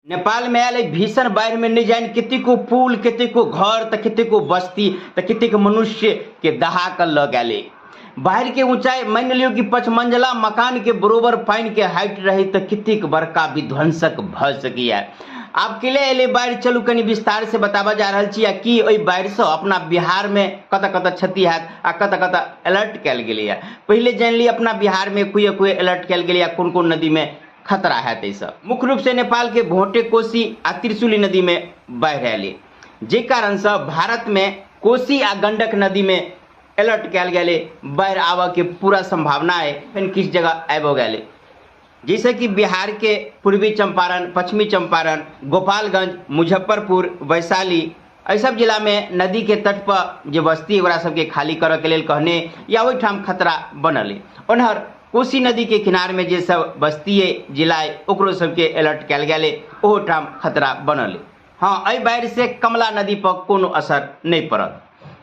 नेपाल में आयल भीषण बाढ़ में नहीं जान कतेको पुल, कतेको घर, तो कतेको बस्ती, तो कतेक मनुष्य के दहा कर ल गए। बाहर के ऊंचाई मान लियो कि 5 मंजिला मकान के बरोबर पानी के हाइट रही तो कतेक बड़का विध्वंसक भ सकी है। आपके लिए एले बाढ़ चलू कनी विस्तार से बतावा जा रहा छी कि ओई बाढ़ से अपना बिहार में कत कत क्षति है आ कत कत अलर्ट कल गई है। पहले जान ली अपना बिहार में कोई अलर्ट कल गई, कौन कौन नदी में खतरा है। तैसा मुख्य रूप से नेपाल के भोटे, कोसी आ त्रिशूली नदी में बाढ़ आये, जे कारण से भारत में कोसी आ गंडक नदी में अलर्ट कल गए। बाढ़ आवा के पूरा संभावना है, फिर किस जगह आब गए, जैसे कि बिहार के पूर्वी चंपारण, पश्चिमी चंपारण, गोपालगंज, मुजफ्फरपुर, वैशाली एहि सब जिला में नदी के तट पर जो बस्ती ओकरा सबके खाली करे के लेल कहने या वही ठाम खतरा बनल है। ओनहर कोसी नदी के किनार में जे सब बस्ती जिला है ओकरो सबके अलर्ट कल गए, ओहो ठाम खतरा बनल है। हाँ, एहि बाढ़ से कमला नदी पर कोनो असर नहीं पड़ल।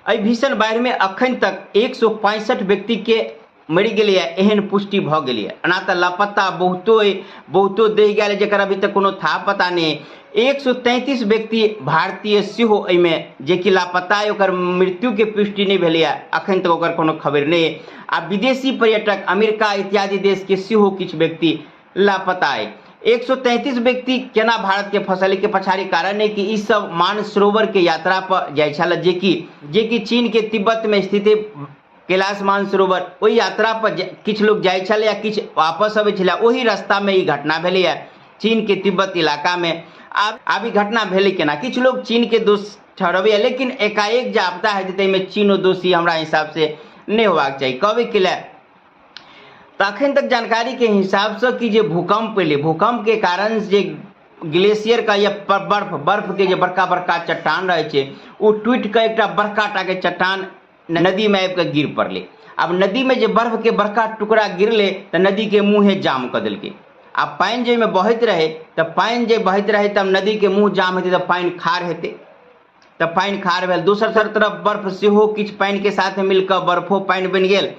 एहि भीषण बाढ़ में अखन तक 165 व्यक्ति के मरि गए, एहन पुष्टि भ गई है। ना तो लापता बहुतो दह गए जर अभी तक कोनो था पता नहीं। 133 व्यक्ति भारतीय सेहो में जे कि लापता है, ओकर मृत्यु के पुष्टि नहीं भेल है, अखन तक ओकर कोनो खबर नहीं है। आ विदेशी पर्यटक अमेरिका इत्यादि देश के सेहो किछु व्यक्ति लापता है। 133 व्यक्ति केना भारत के फंसल के पछाड़ी कारण है कि इस सब मानसरोवर के यात्रा पर जाय छल, जे कि चीन के तिब्बत में स्थित कैलाश मानसरोवर, वही यात्रा पर किछु लोग जाय छल या किछु वापस अबै छल। वही रास्ता में ई घटना भेलै है चीन के तिब्बत इलाका में। आब ई घटना भेलै केना, किछु लोग चीन के दोष ठहरबै, लेकिन एकाएक जे आपदा है तै में चीनो दोषी हमरा हिसाब से नहीं होबाक चाहिए। कहबै के लिए तो अखन तक जानकारी के हिसाब से कि जे भूकंप पहले भूकंप के कारण जे ग्लेशियर का या बर्फ के जे बड़का बड़का चट्टान रहे छे वो टूट के एक बड़का टा के चट्टान नदी में आबि के गिर पड़ले। अब नदी में जे बर्फ के बड़का टुकड़ा गिरले तो नदी के मुँहे जाम कर दिलके। अब पानी जे में बहत रहे तो पानी जे बहत रहे तब नदी के मुँह जाम हेतै तो पानी खार हेतै, तो पानी खार भेल। दोसर तरफ बर्फ सेहो किछु पानी के साथ मिलकर बर्फो पानी बनि गेल,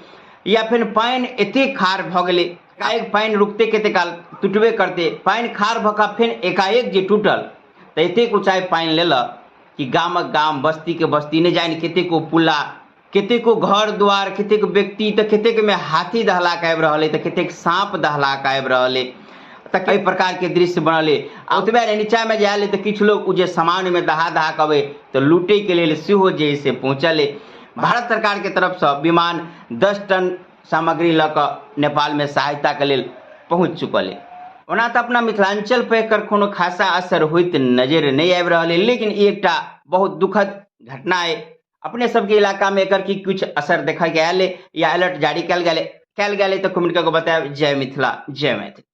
या फिर पानी एते खार भ गेलै एकाएक पानी रुकते कते काल टूटबे करते, पानी खार भ कऽ फिर एकाएक जे टूटल तो एतेक ऊंचाई पानी लेलक कि गामक गाम, बस्ती के बस्ती नहीं जानि कतेको पुला, कतेको घर द्वार, कतेक व्यक्ति, तो कतेक में हाथी दहला के आबि रहल है, तो कतेक सांप दहला के आबि रहल है, तो कई प्रकार के दृश्य बनल है। ओतबे नीचा में जाए तो किछु लोग जे सामान में दहा के अबे तो लूटे के लिए सेहो जे से पहुँचल है। भारत सरकार के तरफ से विमान 10 टन सामग्री लऽ कऽ नेपाल में सहायता के लिए पहुँच चुकल है। ओना तो अपना मिथिलांचल पर एकर कोनो खासा असर होइत नजर नहीं आबि रहल है, लेकिन एकटा बहुत दुखद घटना है। अपने सबके इलाका में एकर की कुछ असर देखा गया है या अलर्ट जारी कल गए तो कमेंट करके बताएं। जय मिथिला, जय मैथिली।